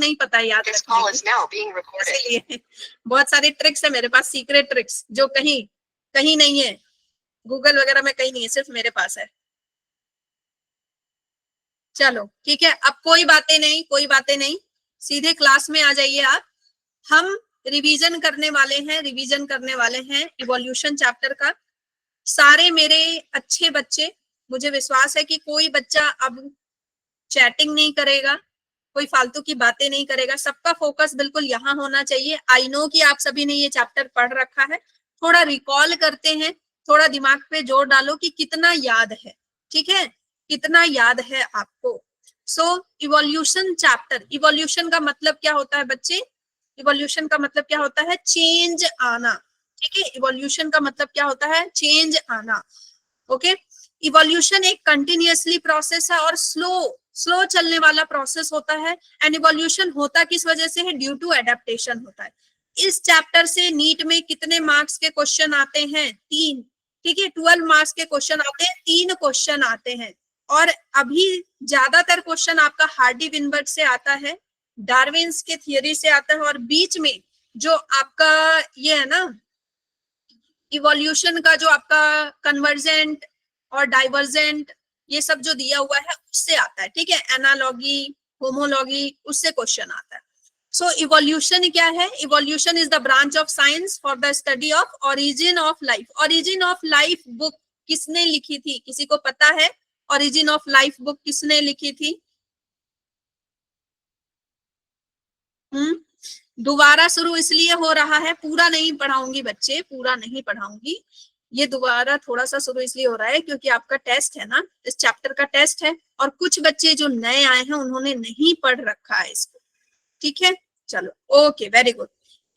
नहीं पता है याद रखने, इसलिए बहुत सारे ट्रिक्स है मेरे पास, सीक्रेट ट्रिक्स जो कहीं कहीं नहीं है, गूगल वगैरह में कहीं नहीं है, सिर्फ मेरे पास है। चलो ठीक है, अब कोई बातें नहीं, कोई बातें नहीं, सीधे क्लास में आ जाइए आप। हम रिवीजन करने वाले हैं, रिवीजन करने वाले हैं इवोल्यूशन चैप्टर का। सारे मेरे अच्छे बच्चे, मुझे विश्वास है कि कोई बच्चा अब चैटिंग नहीं करेगा, कोई फालतू की बातें नहीं करेगा, सबका फोकस बिल्कुल यहाँ होना चाहिए। आई नो कि आप सभी ने ये चैप्टर पढ़ रखा है, थोड़ा रिकॉल करते हैं, थोड़ा दिमाग पे जोर डालो कि कितना याद है, ठीक है, कितना याद है आपको। सो इवोल्यूशन चैप्टर, इवोल्यूशन का मतलब क्या होता है बच्चे, इवोल्यूशन का मतलब क्या होता है, चेंज आना, ठीक है, इवोल्यूशन का मतलब क्या होता है, चेंज आना, ओके। इवोल्यूशन एक कंटिन्यूअसली प्रोसेस है और स्लो चलने वाला प्रोसेस होता है। एंड इवोल्यूशन होता किस वजह से है, ड्यू टू एडेप्टेशन होता है। इस चैप्टर से नीट में कितने मार्क्स के क्वेश्चन आते हैं, 3, ठीक है, 12 मार्क्स के क्वेश्चन आते हैं, 3 क्वेश्चन आते हैं। और अभी ज्यादातर क्वेश्चन आपका हार्डी विनबर्ग से आता है, डार्विन्स के थियरी से आता है, और बीच में जो आपका ये है ना इवोल्यूशन का जो आपका कन्वर्जेंट और डाइवर्जेंट ये सब जो दिया हुआ है उससे आता है, ठीक है, एनालॉगी, होमोलॉगी, उससे क्वेश्चन आता है। सो इवोल्यूशन क्या है, evolution is the branch of science for the study of origin of life. Origin of life book किसने लिखी थी, किसी को पता है ओरिजिन ऑफ लाइफ बुक किसने लिखी थी? दोबारा शुरू इसलिए हो रहा है, पूरा नहीं पढ़ाऊंगी बच्चे, पूरा नहीं पढ़ाऊंगी, ये दोबारा थोड़ा सा शुरू इसलिए हो रहा है क्योंकि आपका टेस्ट है ना, इस चैप्टर का टेस्ट है, और कुछ बच्चे जो नए आए हैं उन्होंने नहीं पढ़ रखा है इसको, ठीक है। चलो ओके, वेरी गुड।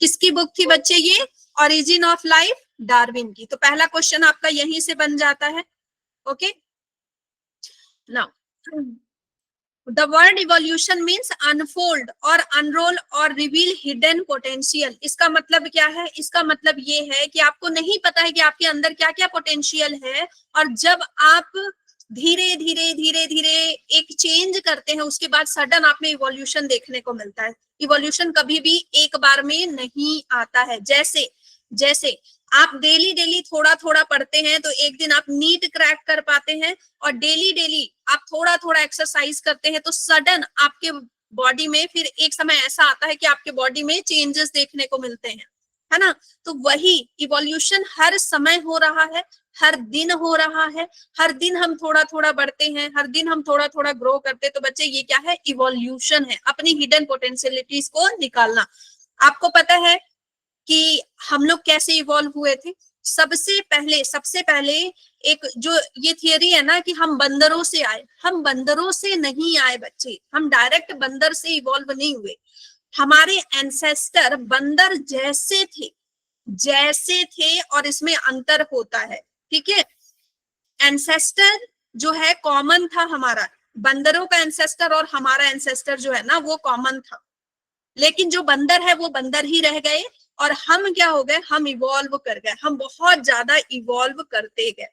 किसकी बुक थी बच्चे ये, ओरिजिन ऑफ लाइफ, डार्विन की। तो पहला क्वेश्चन आपका यहीं से बन जाता है, okay. Now the word evolution means unfold और unroll और reveal hidden potential। इसका मतलब क्या है, इसका मतलब ये है कि आपको नहीं पता है कि आपके अंदर क्या क्या पोटेंशियल है, और जब आप धीरे धीरे धीरे धीरे एक चेंज करते हैं उसके बाद सडन आप में इवोल्यूशन देखने को मिलता है। इवोल्यूशन कभी भी एक बार में नहीं आता है। जैसे जैसे आप डेली डेली थोड़ा थोड़ा पढ़ते हैं तो एक दिन आप नीट क्रैक कर पाते हैं, और डेली डेली आप थोड़ा थोड़ा एक्सरसाइज करते हैं तो सडन आपके बॉडी में फिर एक समय ऐसा आता है कि आपके बॉडी में चेंजेस देखने को मिलते हैं, है ना। तो वही इवोल्यूशन हर समय हो रहा है, हर दिन हो रहा है, हर दिन हम थोड़ा थोड़ा बढ़ते हैं, हर दिन हम थोड़ा थोड़ा ग्रो करते हैं। तो बच्चे ये क्या है, इवोल्यूशन है, अपनी हिडन पोटेंशियलिटीज को निकालना। आपको पता है कि हम लोग कैसे इवॉल्व हुए थे? सबसे पहले एक जो ये थियरी है ना कि हम बंदरों से आए, हम बंदरों से नहीं आए बच्चे, हम डायरेक्ट बंदर से इवॉल्व नहीं हुए। हमारे एंसेस्टर बंदर जैसे थे और इसमें अंतर होता है, ठीक है। एंसेस्टर जो है कॉमन था हमारा, बंदरों का एंसेस्टर और हमारा एंसेस्टर जो है ना वो कॉमन था, लेकिन जो बंदर है वो बंदर ही रह गए, और हम क्या हो गए, हम इवॉल्व कर गए, हम बहुत ज्यादा इवॉल्व करते गए।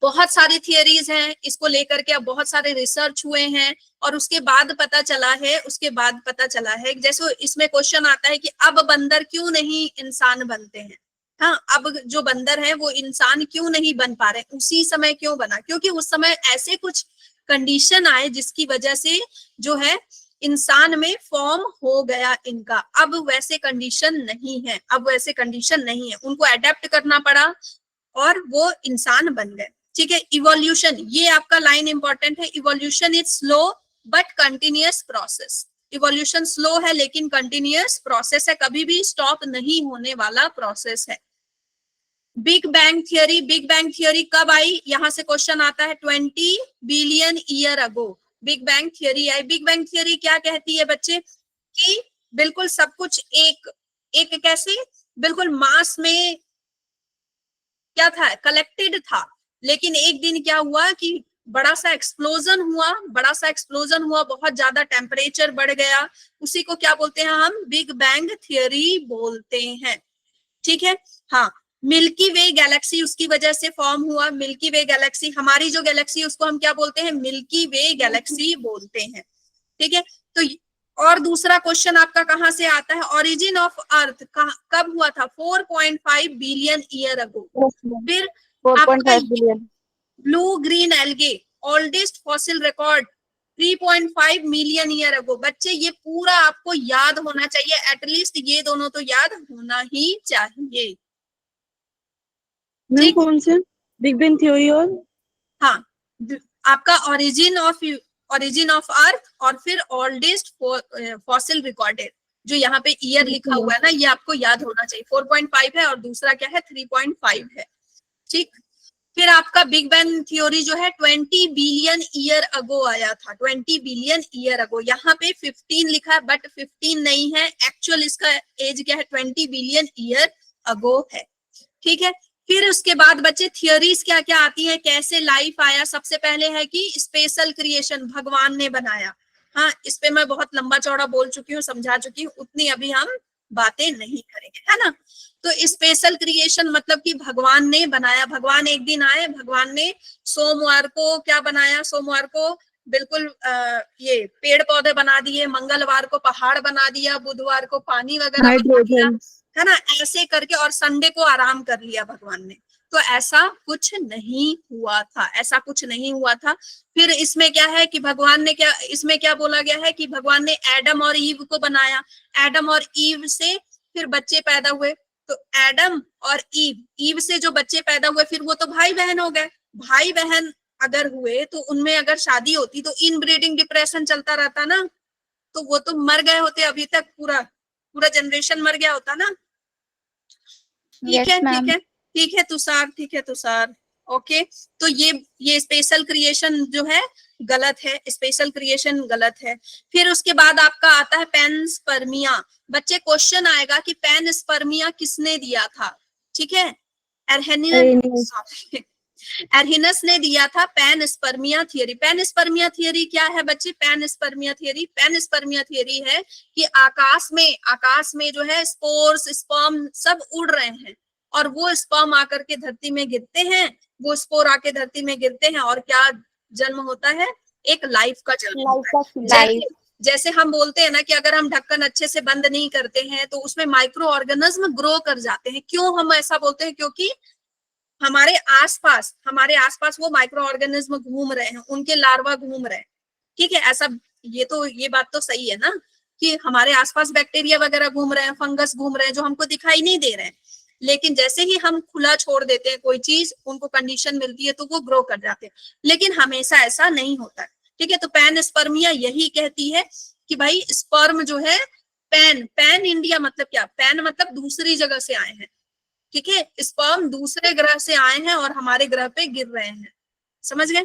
बहुत सारी थियरीज हैं इसको लेकर के, अब बहुत सारे रिसर्च हुए हैं, और उसके बाद पता चला है जैसे इसमें क्वेश्चन आता है कि अब बंदर क्यों नहीं इंसान बनते हैं। हाँ, अब जो बंदर है वो इंसान क्यों नहीं बन पा रहे, उसी समय क्यों बना, क्योंकि उस समय ऐसे कुछ कंडीशन आए जिसकी वजह से जो है इंसान में फॉर्म हो गया इनका। अब वैसे कंडीशन नहीं है, अब वैसे कंडीशन नहीं है, उनको अडेप्ट करना पड़ा और वो इंसान बन गए, ठीक है। इवोल्यूशन, ये आपका लाइन इंपॉर्टेंट है, evolution is slow but continuous process. Evolution slow है लेकिन कंटिन्यूअस प्रोसेस है, कभी भी स्टॉप नहीं होने वाला प्रोसेस है। Big bang theory, big bang theory कब आई, यहां से क्वेश्चन आता है, 20 billion year ago big bang theory आई। बिग बैंग थियरी क्या कहती है बच्चे, कि बिल्कुल सब कुछ एक एक कैसे, बिल्कुल मास में क्या था, कलेक्टेड था, लेकिन एक दिन क्या हुआ कि बड़ा सा एक्सप्लोजन हुआ, बहुत ज्यादा टेम्परेचर बढ़ गया, उसी को क्या बोलते हैं हम, बिग बैंग थियरी बोलते हैं, ठीक है। हाँ, मिल्की वे गैलेक्सी उसकी वजह से फॉर्म हुआ, मिल्की वे गैलेक्सी, हमारी जो गैलेक्सी उसको हम क्या बोलते हैं, मिल्की वे गैलेक्सी बोलते हैं, ठीक है। तो और दूसरा क्वेश्चन आपका कहाँ से आता है, ओरिजिन ऑफ अर्थ कब हुआ था, 4.5 बिलियन ईयर अगो। फिर 4.5 आपका billion. Blue green algae, oldest fossil record 3.5 million year ago. बच्चे ये पूरा आपको याद होना चाहिए, एटलीस्ट ये दोनों तो याद होना ही चाहिए। मैम कौन से? बिग बैंग थ्योरी और हाँ, आपका ओरिजिन ऑफ अर्थ और फिर ओल्डेस्ट फॉसिल रिकॉर्डेड, जो यहाँ पे ईयर लिखा हुआ है ना, ये आपको याद होना चाहिए। 4.5 है और दूसरा क्या है, 3.5 है। ठीक, फिर आपका बिग बैंग थ्योरी जो है 20 बिलियन ईयर अगो आया था, 20 बिलियन ईयर अगो। यहाँ पे 15 लिखा है बट 15 नहीं है, एक्चुअल इसका एज क्या है, 20 बिलियन ईयर अगो है। ठीक है, फिर उसके बाद बच्चे थियोरीज क्या क्या आती है, कैसे लाइफ आया। सबसे पहले है कि स्पेशल क्रिएशन, भगवान ने बनाया। हाँ, इस पे मैं बहुत लंबा चौड़ा बोल चुकी हूँ, समझा चुकी हूँ, उतनी अभी हम बातें नहीं करेंगे, है ना। तो स्पेशल क्रिएशन मतलब कि भगवान ने बनाया। भगवान एक दिन आए, भगवान ने सोमवार को क्या बनाया, सोमवार को बिल्कुल ये पेड़ पौधे बना दिए, मंगलवार को पहाड़ बना दिया, बुधवार को पानी वगैरह बना दिया, है ना, ऐसे करके, और संडे को आराम कर लिया भगवान ने। तो ऐसा कुछ नहीं हुआ था, ऐसा कुछ नहीं हुआ था। फिर इसमें क्या है कि भगवान ने क्या, इसमें क्या बोला गया है कि भगवान ने एडम और ईव को बनाया, एडम और ईव से फिर बच्चे पैदा हुए। तो एडम और ईव से जो बच्चे पैदा हुए, फिर वो तो भाई बहन हो गए। भाई बहन अगर हुए तो उनमें अगर शादी होती तो इनब्रीडिंग डिप्रेशन चलता रहता ना, तो वो तो मर गए होते अभी तक, पूरा पूरा जनरेशन मर गया होता ना। ठीक है, ठीक है, ठीक है तुषार, ठीक है तुषार, ओके। तो ये स्पेशल क्रिएशन जो है गलत है, स्पेशल क्रिएशन गलत है। फिर उसके बाद आपका आता है पैनस्पर्मिया। बच्चे क्वेश्चन आएगा कि पैनस्पर्मिया किसने दिया था, ठीक है, एरहिनस ने दिया था पैनस्पर्मिया थियरी। पैनस्पर्मिया थियरी क्या है बच्चे, पैनस्पर्मिया थियरी, पैनस्पर्मिया थियरी है कि आकाश में जो है स्पोर्स, स्पर्म सब उड़ रहे हैं, और वो स्पर्म आकर के धरती में गिरते हैं, वो स्पोर आके धरती में गिरते हैं, और क्या जन्म होता है, एक लाइफ का जन्म होता है। जैसे हम बोलते हैं ना कि अगर हम ढक्कन अच्छे से बंद नहीं करते हैं तो उसमें माइक्रो ऑर्गेनिज्म ग्रो कर जाते हैं। क्यों हम ऐसा बोलते हैं, क्योंकि हमारे आसपास वो माइक्रो ऑर्गेनिज्म घूम रहे हैं, उनके लार्वा घूम रहे हैं। ठीक है, ऐसा, ये बात तो सही है ना कि हमारे आसपास बैक्टीरिया वगैरह घूम रहे हैं, फंगस घूम रहे हैं, जो हमको दिखाई नहीं दे रहे हैं। लेकिन जैसे ही हम खुला छोड़ देते हैं कोई चीज, उनको कंडीशन मिलती है तो वो ग्रो कर जाते हैं। लेकिन हमेशा ऐसा नहीं होता है। ठीक है, तो पैनस्पर्मिया यही कहती है कि भाई स्पर्म जो है, पैन इंडिया मतलब क्या, पैन मतलब दूसरी जगह से आए हैं। ठीक है, स्पर्म दूसरे ग्रह से आए हैं और हमारे ग्रह पे गिर रहे हैं, समझ गए।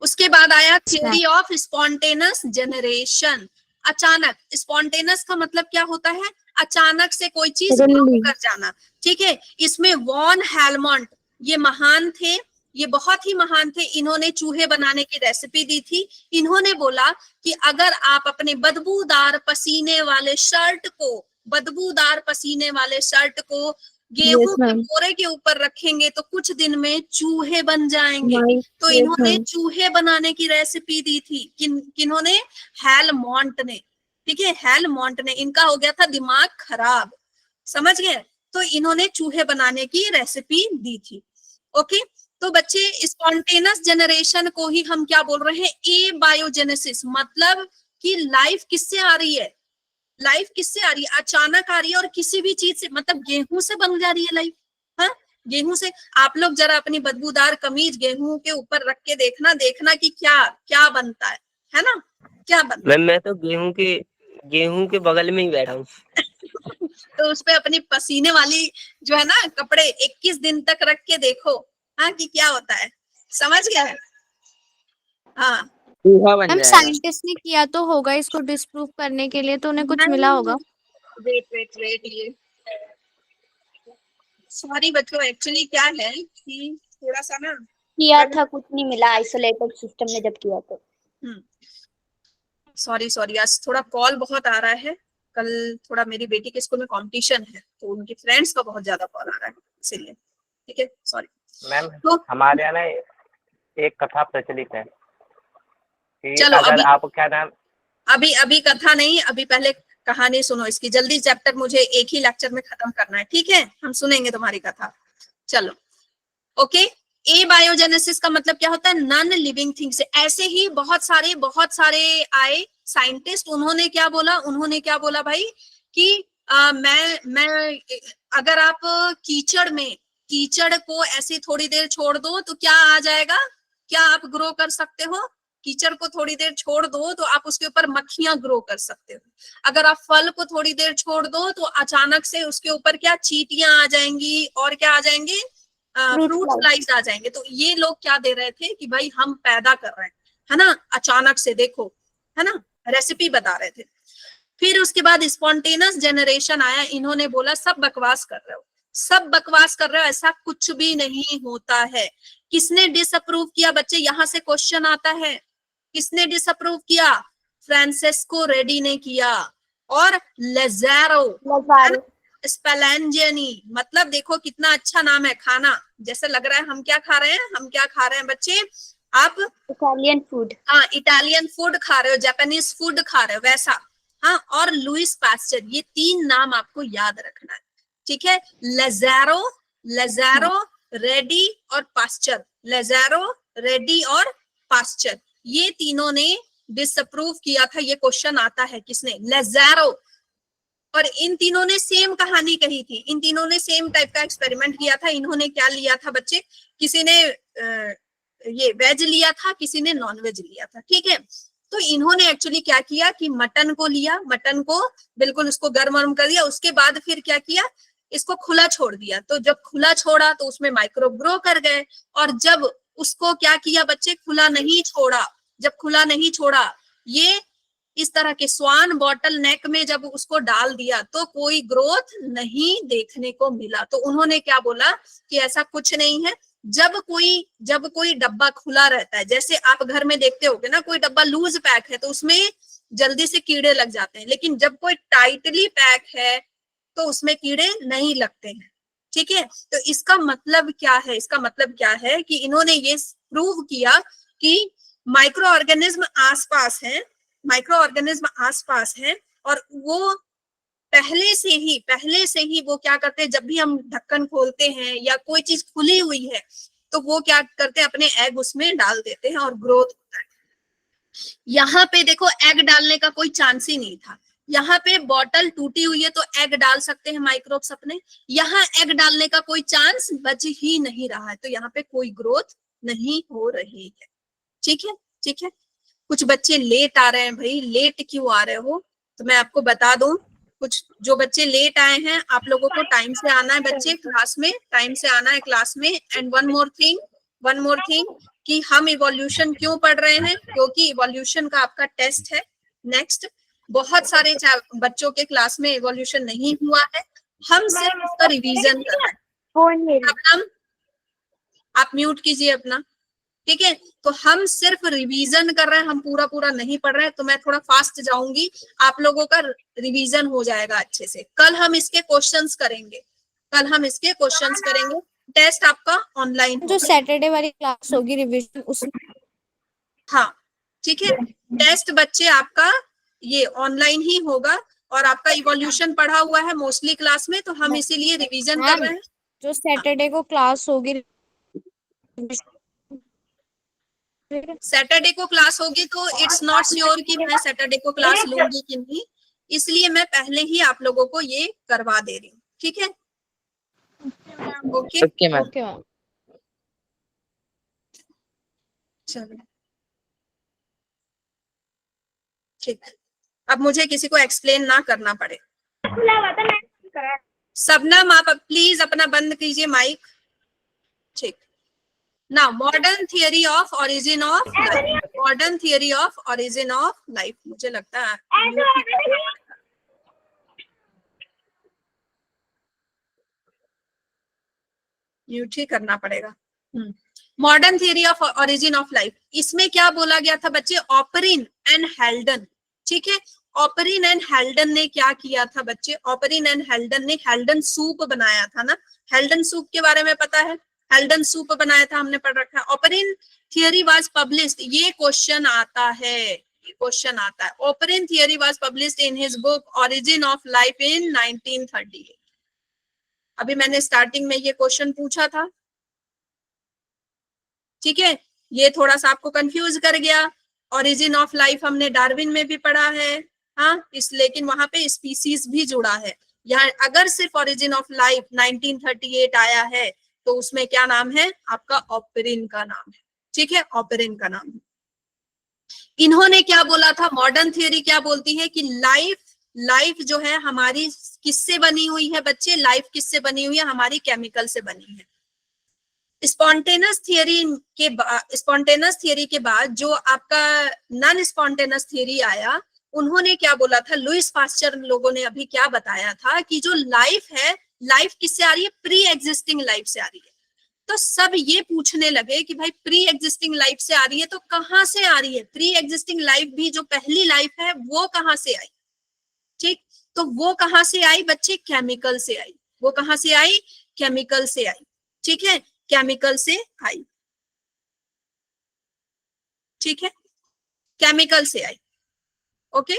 उसके बाद आया थ्योरी ऑफ स्पॉन्टेनस जनरेशन। अचानक, स्पॉन्टेनस का मतलब क्या होता है, अचानक से कोई चीज ग्रो कर जाना। ठीक है, इसमें वॉन हेलमंट, ये महान थे, ये बहुत ही महान थे। इन्होंने चूहे बनाने की रेसिपी दी थी। इन्होंने बोला कि अगर आप अपने बदबूदार पसीने वाले शर्ट को गेहूं के बोरे के ऊपर रखेंगे तो कुछ दिन में चूहे बन जाएंगे। तो इन्होंने चूहे बनाने की रेसिपी दी थी। किन्होंने, हेलमोंट ने। ठीक है, हेलमोंट ने, इनका हो गया था दिमाग खराब, समझ गए, तो इन्होंने चूहे बनाने की रेसिपी दी थी। ओके, तो बच्चे स्पॉन्टेनस जनरेशन को ही हम क्या बोल रहे हैं, ए बायोजेनेसिस, मतलब कि लाइफ किससे आ रही है, लाइफ किससे आ रही है, अचानक आ रही है, और किसी भी चीज से, मतलब गेहूं से बन जा रही है लाइफ। हाँ, गेहूं से। आप लोग जरा अपनी बदबूदार कमीज गेहूं के ऊपर रख के देखना कि क्या क्या बनता है ना, क्या बनता है। मैं तो गेहूं के बगल में ही बैठा हूँ। तो उस पे अपनी पसीने वाली जो है ना कपड़े 21 दिन तक रख के देखो, हाँ, कि क्या होता है, समझ गया है। हाँ, हम साइंटिस्ट ने किया तो होगा इसको डिस्प्रूव करने के लिए, तो उन्हें कुछ मिला होगा। वेट, ये सॉरी बच्चों, एक्चुअली क्या है कि थोड़ा सा ना किया था, कुछ नहीं मिला आइसोलेटेड सिस्टम में जब किया तो। सॉरी, आज थोड़ा कॉल बहुत आ रहा है। कल थोड़ा मेरी बेटी के स्कूल में कंपटीशन है, तो उनकी फ्रेंड्स का बहुत ज्यादा कॉल आ रहा है, इसीलिए। ठीक है, सॉरी मैम। तो हमारे यहाँ ना एक कथा प्रचलित है कि चलो अगर अभी आप क्या नाम अभी अभी कथा नहीं, अभी पहले कहानी सुनो इसकी, जल्दी चैप्टर मुझे एक ही लेक्चर में खत्म करना है, ठीक है? हम सुनेंगे तुम्हारी कथा, चलो ओके। ए बायोजेनेसिस का मतलब क्या होता है? Non living things. ऐसे ही बहुत सारे आए साइंटिस्ट, उन्होंने क्या बोला भाई कि मैं अगर आप कीचड़ को ऐसे थोड़ी देर छोड़ दो तो क्या आ जाएगा? क्या आप ग्रो कर सकते हो? कीचड़ को थोड़ी देर छोड़ दो तो आप उसके ऊपर मक्खियां ग्रो कर सकते हो। अगर आप फल को थोड़ी देर छोड़ दो तो अचानक से उसके ऊपर क्या चींटियां आ जाएंगी, और क्या आ जाएंगे? फ्रूट फ्लाइज आ जाएंगे। तो ये लोग क्या दे रहे थे कि भाई हम पैदा कर रहे हैं, है ना, अचानक से, देखो, है ना, रेसिपी बता रहे थे। फिर उसके बाद स्पॉन्टेनियस जनरेशन आया, इन्होंने बोला सब बकवास कर रहे हो, सब बकवास कर रहे हो, ऐसा कुछ भी नहीं होता है। किसने डिसअप्रूव किया बच्चे? यहां से क्वेश्चन आता है, किसने डिसअप्रूव किया? फ्रांसेस्को रेडी ने किया, और लेज़ारो स्पेलेंजियनी। मतलब देखो कितना अच्छा नाम है, खाना जैसे लग रहा है हम क्या खा रहे हैं, हम क्या खा रहे हैं बच्चे? आप इटालियन फूड, हाँ इटालियन फूड खा रहे हो, जापानीज फूड खा रहे हो, वैसा। हाँ, और लुइस पास्चर, ये 3 नाम आपको याद रखना है, ठीक है? लेज़ारो, रेडी और पास्चर। लेज़ारो, रेडी और पास्चर, ये तीनों ने डिसअप्रूव किया था। ये क्वेश्चन आता है किसने? लेज़ारो। और इन तीनों ने सेम कहानी कही थी, इन तीनों ने सेम टाइप का एक्सपेरिमेंट किया था। इन्होंने क्या लिया था बच्चे? किसी ने ये वेज लिया था, किसी ने नॉन वेज लिया था, ठीक है? तो इन्होंने एक्चुअली क्या किया कि मटन को लिया, मटन को बिल्कुल उसको गर्म वर्म कर दिया, उसके बाद फिर क्या किया, इसको खुला छोड़ दिया। तो जब खुला छोड़ा तो उसमें माइक्रोब ग्रो कर गए, और जब उसको क्या किया बच्चे, खुला नहीं छोड़ा, जब खुला नहीं छोड़ा, ये इस तरह के स्वान बॉटल नेक में जब उसको डाल दिया तो कोई ग्रोथ नहीं देखने को मिला। तो उन्होंने क्या बोला कि ऐसा कुछ नहीं है। जब कोई डब्बा खुला रहता है, जैसे आप घर में देखते होगे ना, कोई डब्बा लूज पैक है तो उसमें जल्दी से कीड़े लग जाते हैं, लेकिन जब कोई टाइटली पैक है तो उसमें कीड़े नहीं लगते हैं, ठीक है? तो इसका मतलब क्या है? इसका मतलब क्या है कि इन्होंने ये प्रूव किया कि माइक्रो ऑर्गेनिज्म आसपास है, और वो पहले से ही वो क्या करते हैं, जब भी हम ढक्कन खोलते हैं या कोई चीज खुली हुई है तो वो क्या करते हैं, अपने एग उसमें डाल देते हैं और ग्रोथ होता है। यहाँ पे देखो एग डालने का कोई चांस ही नहीं था। यहाँ पे बॉटल टूटी हुई है तो एग डाल सकते हैं माइक्रोब्स अपने, यहाँ एग डालने का कोई चांस बच ही नहीं रहा है, तो यहाँ पे कोई ग्रोथ नहीं हो रही है, ठीक है? ठीक है, कुछ बच्चे लेट आ रहे हैं, भाई लेट क्यों आ रहे हो? तो मैं आपको बता दूं, कुछ जो बच्चे लेट आए हैं, आप लोगों को टाइम से आना है बच्चे, क्लास में टाइम से आना है क्लास में। एंड वन मोर थिंग कि हम इवोल्यूशन क्यों पढ़ रहे हैं? क्योंकि इवोल्यूशन का आपका टेस्ट है नेक्स्ट। बहुत सारे बच्चों के क्लास में इवोल्यूशन नहीं हुआ है, हम सिर्फ उसका रिवीजन कर रहे हैं। आप म्यूट कीजिए अपना, ठीक है? तो हम सिर्फ रिवीजन कर रहे हैं, हम पूरा नहीं पढ़ रहे हैं। तो मैं थोड़ा फास्ट जाऊंगी, आप लोगों का रिवीजन हो जाएगा अच्छे से। कल हम इसके क्वेश्चंस करेंगे, टेस्ट आपका ऑनलाइन जो सैटरडे वाली क्लास होगी रिवीजन उसमें, हाँ ठीक है, टेस्ट बच्चे आपका ये ऑनलाइन ही होगा, और आपका इवोल्यूशन पढ़ा हुआ है मोस्टली क्लास में, तो हम इसीलिए रिवीजन कर रहे हैं। जो सैटरडे को क्लास होगी, सैटरडे को क्लास होगी तो इट्स नॉट श्योर कि मैं सैटरडे को क्लास लूंगी कि नहीं, इसलिए मैं पहले ही आप लोगों को ये करवा दे रही हूँ, ठीक है? Okay ma'am. चलो ठीक, अब मुझे किसी को एक्सप्लेन ना करना पड़े। सबनम आप प्लीज अपना बंद कीजिए माइक, ठीक। Now modern theory of origin of life, मुझे लगता है म्यूट ही करना पड़ेगा। Modern theory of origin of life, इसमें क्या बोला गया था बच्चे? ऑपरिन एंड हेल्डन, ठीक है? ऑपरिन एंड हेल्डन ने क्या किया था बच्चे? ऑपरिन एंड हेल्डन ने हेल्डन सूप बनाया था ना, हेल्डन सूप के बारे में पता है? हेल्डन सूप बनाया था, हमने पढ़ रखा है। ऑपरिन थियरी वाज पब्लिश्ड, ये क्वेश्चन आता है, क्वेश्चन आता है। Operon theory was published in his book origin of life in 1938। अभी मैंने स्टार्टिंग में ये क्वेश्चन पूछा था, ठीक है, ये थोड़ा सा आपको कंफ्यूज कर गया। ओरिजिन ऑफ लाइफ हमने डार्विन में भी पढ़ा है, हाँ, इस लेकिन वहां पे स्पीसीज भी जुड़ा है। यहाँ अगर सिर्फ ओरिजिन ऑफ लाइफ 1938 आया है तो उसमें क्या नाम है आपका, ऑपरेन का नाम है, ठीक है, ऑपरेन का नाम है। इन्होंने क्या बोला था, मॉडर्न थियरी क्या बोलती है कि लाइफ जो है हमारी किससे बनी हुई है बच्चे, लाइफ किससे बनी हुई है, हमारी केमिकल से बनी है। स्पॉन्टेनियस थियरी के बाद जो आपका नॉन स्पॉन्टेनियस थियरी आया, उन्होंने क्या बोला था, लुइस पास्चर लोगों ने अभी क्या बताया था कि जो लाइफ है, लाइफ किससे आ रही है, प्री एग्जिस्टिंग लाइफ से आ रही है। तो सब ये पूछने लगे कि भाई प्री एग्जिस्टिंग लाइफ से आ रही है तो कहां से आ रही है, प्री एग्जिस्टिंग लाइफ भी जो पहली लाइफ है वो कहां से आई, ठीक, तो वो कहां से आई बच्चे, केमिकल से आई। वो कहां से आई, केमिकल से आई, ठीक है, केमिकल से आई, ठीक है, केमिकल से आई, ओके।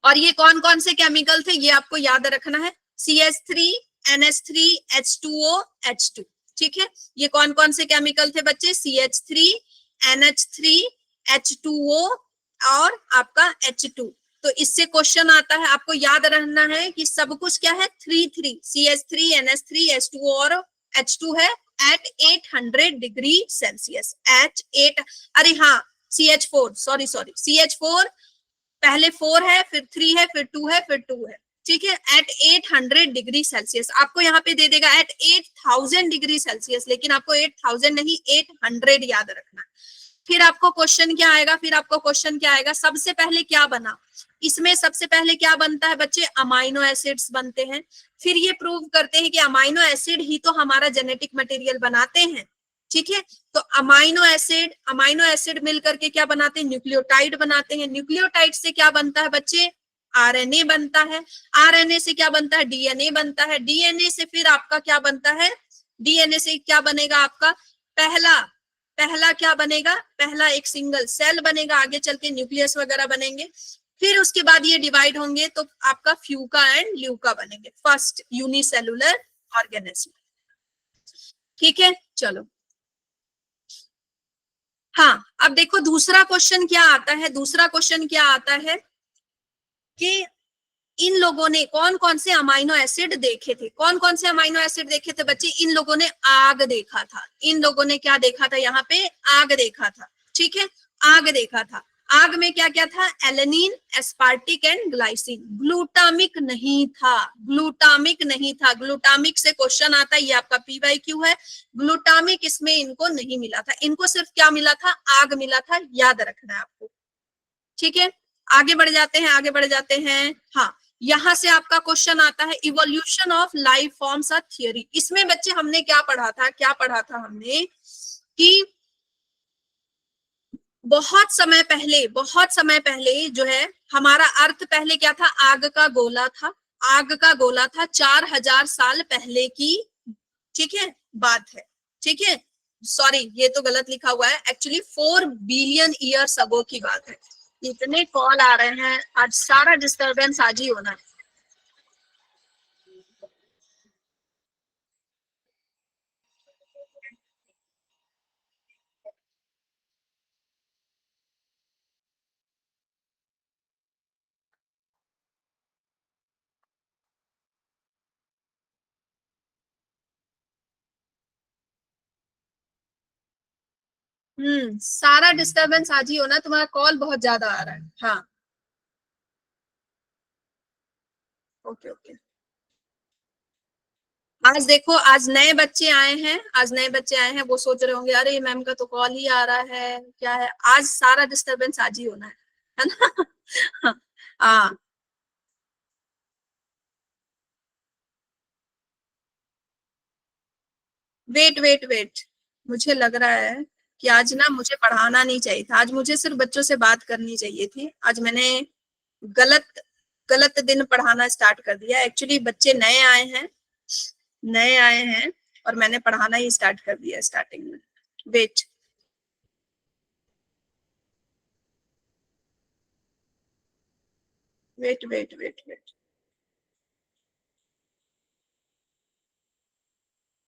और ये कौन कौन से केमिकल थे ये आपको याद रखना है, CH3 NH3 H2O H2, ठीक है, ये कौन कौन से केमिकल थे बच्चे, CH3 NH3 H2O और आपका H2। तो इससे क्वेश्चन आता है, आपको याद रखना है कि सब कुछ क्या है, 3 CH3 NH3 H2O और H2 है एट 800 डिग्री सेल्सियस, एट 8, अरे हाँ CH4, सॉरी CH4 पहले 4 है, फिर 3 है, फिर 2 है, फिर 2 है, ठीक है, एट 800 डिग्री सेल्सियस। आपको यहाँ पे दे देगा एट 8000 डिग्री सेल्सियस, लेकिन आपको 8000 नहीं 800 याद रखना है। फिर आपको क्वेश्चन क्या आएगा, फिर आपको क्वेश्चन क्या आएगा, सबसे पहले क्या बना, इसमें सबसे पहले क्या बनता है बच्चे, अमाइनो एसिड्स बनते हैं। फिर ये प्रूव करते हैं कि अमाइनो एसिड ही तो हमारा जेनेटिक मटेरियल बनाते हैं, ठीक है, तो अमाइनो एसिड मिलकर के क्या बनाते हैं, न्यूक्लियोटाइड बनाते हैं। न्यूक्लियोटाइड से क्या बनता है बच्चे, आरएनए बनता है। आरएनए से क्या बनता है, डीएनए बनता है। डीएनए से फिर आपका क्या बनता है, डीएनए से क्या बनेगा आपका, पहला क्या बनेगा, पहला एक सिंगल सेल बनेगा, आगे चल के न्यूक्लियस वगैरह बनेंगे। फिर उसके बाद ये डिवाइड होंगे तो आपका फ्यूका एंड ल्यूका बनेंगे, फर्स्ट यूनिसेलुलर ऑर्गेनिज्म, ठीक है, चलो। हाँ, अब देखो दूसरा क्वेश्चन क्या आता है, दूसरा क्वेश्चन क्या आता है कि इन लोगों ने कौन कौन से अमाइनो एसिड देखे थे, कौन कौन से अमाइनो एसिड देखे थे बच्चे, इन लोगों ने आग देखा था। इन लोगों ने क्या देखा था, यहाँ पे आग देखा था, ठीक है, आग देखा था। आग में क्या क्या था, alanine, aspartic and glycine. Glutamic नहीं था, ग्लूटामिक नहीं था। ग्लूटामिक से क्वेश्चन आता है, ये आपका PYQ है। ग्लूटामिक इसमें इनको नहीं मिला था, इनको सिर्फ क्या मिला था, आग मिला था, याद रखना है आपको, ठीक है। आगे बढ़ जाते हैं, आगे बढ़ जाते हैं। हाँ, यहां से आपका क्वेश्चन आता है, evolution of life forms a theory. इसमें बच्चे हमने क्या पढ़ा था, क्या पढ़ा था हमने कि बहुत समय पहले जो है हमारा अर्थ पहले क्या था, आग का गोला था। आग का गोला था 4000 साल पहले की, ठीक है, बात है, ठीक है, सॉरी ये तो गलत लिखा हुआ है, एक्चुअली 4 बिलियन ईयर्स अगो की बात है। इतने कॉल आ रहे हैं आज, सारा डिस्टरबेंस आज ही होना है। सारा डिस्टरबेंस आज ही होना, तुम्हारा कॉल बहुत ज्यादा आ रहा है। हाँ, ओके ओके। आज देखो, आज नए बच्चे आए हैं, आज नए बच्चे आए हैं, वो सोच रहे होंगे अरे मैम का तो कॉल ही आ रहा है, क्या है, आज सारा डिस्टरबेंस आज ही होना है ना हाँ, वेट वेट वेट, मुझे लग रहा है कि आज ना मुझे पढ़ाना नहीं चाहिए था, आज मुझे सिर्फ बच्चों से बात करनी चाहिए थी। आज मैंने गलत गलत दिन पढ़ाना स्टार्ट कर दिया। एक्चुअली बच्चे नए आए हैं और मैंने पढ़ाना ही स्टार्ट कर दिया स्टार्टिंग में। Wait, wait wait wait wait